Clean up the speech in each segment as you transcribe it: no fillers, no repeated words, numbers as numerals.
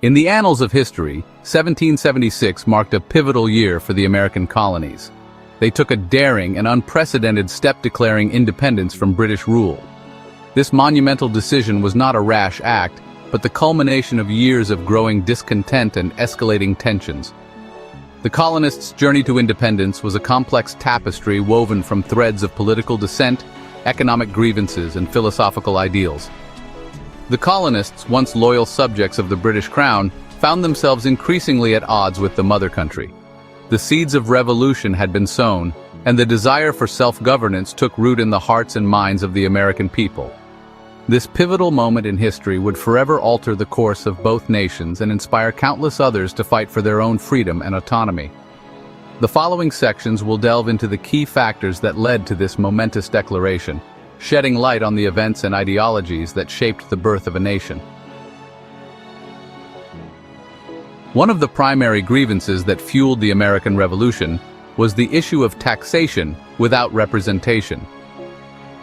In the annals of history, 1776 marked a pivotal year for the American colonies. They took a daring and unprecedented step declaring independence from British rule. This monumental decision was not a rash act, but the culmination of years of growing discontent and escalating tensions. The colonists' journey to independence was a complex tapestry woven from threads of political dissent, economic grievances, and philosophical ideals. The colonists, once loyal subjects of the British Crown, found themselves increasingly at odds with the mother country. The seeds of revolution had been sown, and the desire for self-governance took root in the hearts and minds of the American people. This pivotal moment in history would forever alter the course of both nations and inspire countless others to fight for their own freedom and autonomy. The following sections will delve into the key factors that led to this momentous declaration, shedding light on the events and ideologies that shaped the birth of a nation. One of the primary grievances that fueled the American Revolution was the issue of taxation without representation.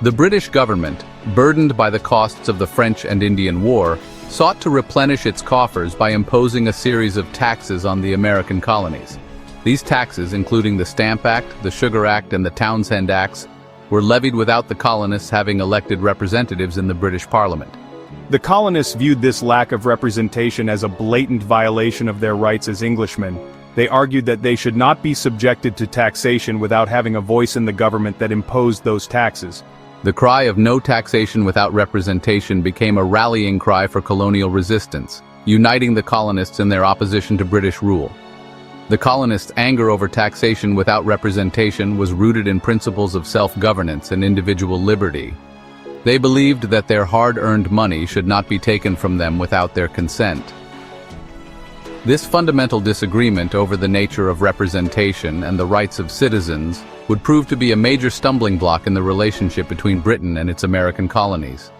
The British government, burdened by the costs of the French and Indian War, sought to replenish its coffers by imposing a series of taxes on the American colonies. These taxes, including the Stamp Act, the Sugar Act, and the Townshend Acts, were levied without the colonists having elected representatives in the British Parliament. The colonists viewed this lack of representation as a blatant violation of their rights as Englishmen. They argued that they should not be subjected to taxation without having a voice in the government that imposed those taxes. The cry of no taxation without representation became a rallying cry for colonial resistance, uniting the colonists in their opposition to British rule. The colonists' anger over taxation without representation was rooted in principles of self-governance and individual liberty. They believed that their hard-earned money should not be taken from them without their consent. This fundamental disagreement over the nature of representation and the rights of citizens would prove to be a major stumbling block in the relationship between Britain and its American colonies.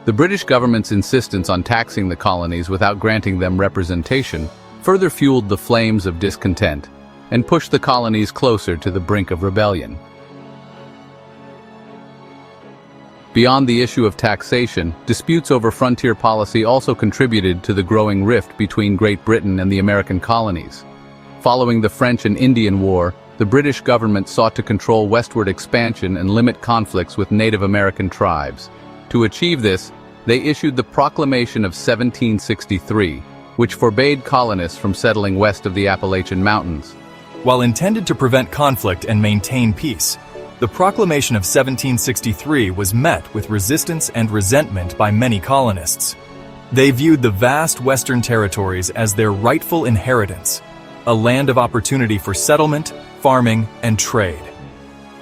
The British government's insistence on taxing the colonies without granting them representation further fueled the flames of discontent and pushed the colonies closer to the brink of rebellion. Beyond the issue of taxation, disputes over frontier policy also contributed to the growing rift between Great Britain and the American colonies. Following the French and Indian War, the British government sought to control westward expansion and limit conflicts with Native American tribes. To achieve this, they issued the Proclamation of 1763, which forbade colonists from settling west of the Appalachian Mountains. While intended to prevent conflict and maintain peace, the Proclamation of 1763 was met with resistance and resentment by many colonists. They viewed the vast Western territories as their rightful inheritance, a land of opportunity for settlement, farming, and trade.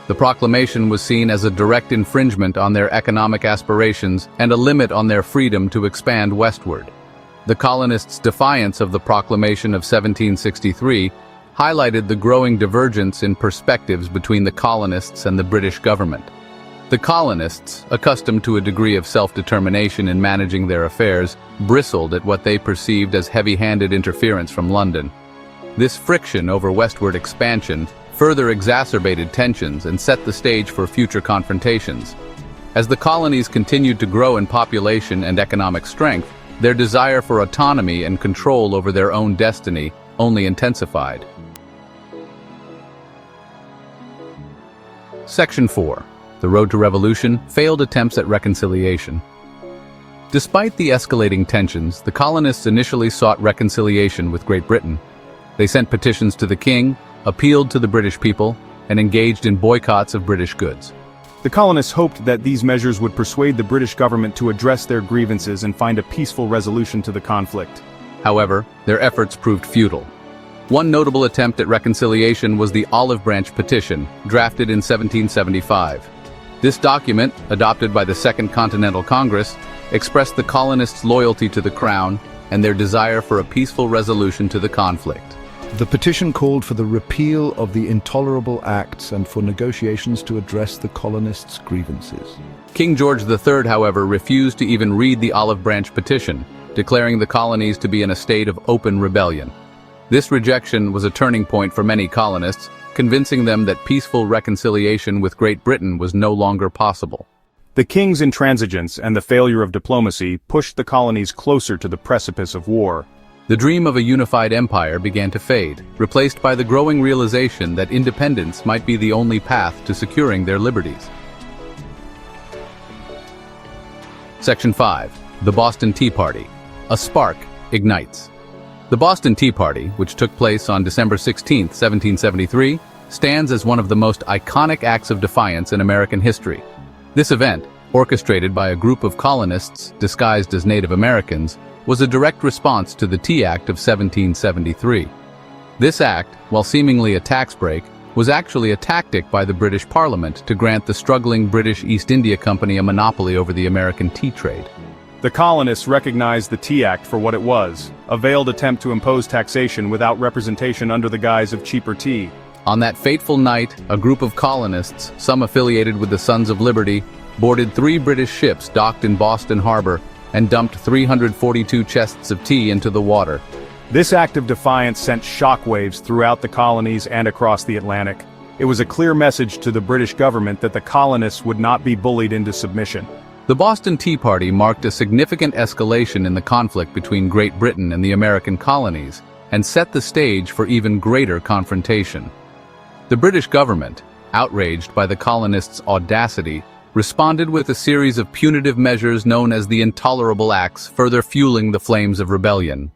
The proclamation was seen as a direct infringement on their economic aspirations and a limit on their freedom to expand westward. The colonists' defiance of the Proclamation of 1763 highlighted the growing divergence in perspectives between the colonists and the British government. The colonists, accustomed to a degree of self-determination in managing their affairs, bristled at what they perceived as heavy-handed interference from London. This friction over westward expansion further exacerbated tensions and set the stage for future confrontations. As the colonies continued to grow in population and economic strength, their desire for autonomy and control over their own destiny only intensified. Section 4. The Road to Revolution, Failed Attempts at Reconciliation. Despite the escalating tensions, the colonists initially sought reconciliation with Great Britain. They sent petitions to the king, appealed to the British people, and engaged in boycotts of British goods. The colonists hoped that these measures would persuade the British government to address their grievances and find a peaceful resolution to the conflict. However, their efforts proved futile. One notable attempt at reconciliation was the Olive Branch Petition, drafted in 1775. This document, adopted by the Second Continental Congress, expressed the colonists' loyalty to the Crown and their desire for a peaceful resolution to the conflict. The petition called for the repeal of the intolerable acts and for negotiations to address the colonists' grievances. King George III, however, refused to even read the Olive Branch Petition, declaring the colonies to be in a state of open rebellion. This rejection was a turning point for many colonists, convincing them that peaceful reconciliation with Great Britain was no longer possible. The king's intransigence and the failure of diplomacy pushed the colonies closer to the precipice of war. The dream of a unified empire began to fade, replaced by the growing realization that independence might be the only path to securing their liberties. Section 5. The Boston Tea Party. A spark ignites. The Boston Tea Party, which took place on December 16, 1773, stands as one of the most iconic acts of defiance in American history. This event, orchestrated by a group of colonists disguised as Native Americans, was a direct response to the Tea Act of 1773. This act, while seemingly a tax break, was actually a tactic by the British Parliament to grant the struggling British East India Company a monopoly over the American tea trade. The colonists recognized the Tea Act for what it was, a veiled attempt to impose taxation without representation under the guise of cheaper tea. On that fateful night, a group of colonists, some affiliated with the Sons of Liberty, boarded 3 British ships docked in Boston Harbor and dumped 342 chests of tea into the water. This act of defiance sent shockwaves throughout the colonies and across the Atlantic. It was a clear message to the British government that the colonists would not be bullied into submission. The Boston Tea Party marked a significant escalation in the conflict between Great Britain and the American colonies, and set the stage for even greater confrontation. The British government, outraged by the colonists' audacity, responded with a series of punitive measures known as the Intolerable Acts, further fueling the flames of rebellion.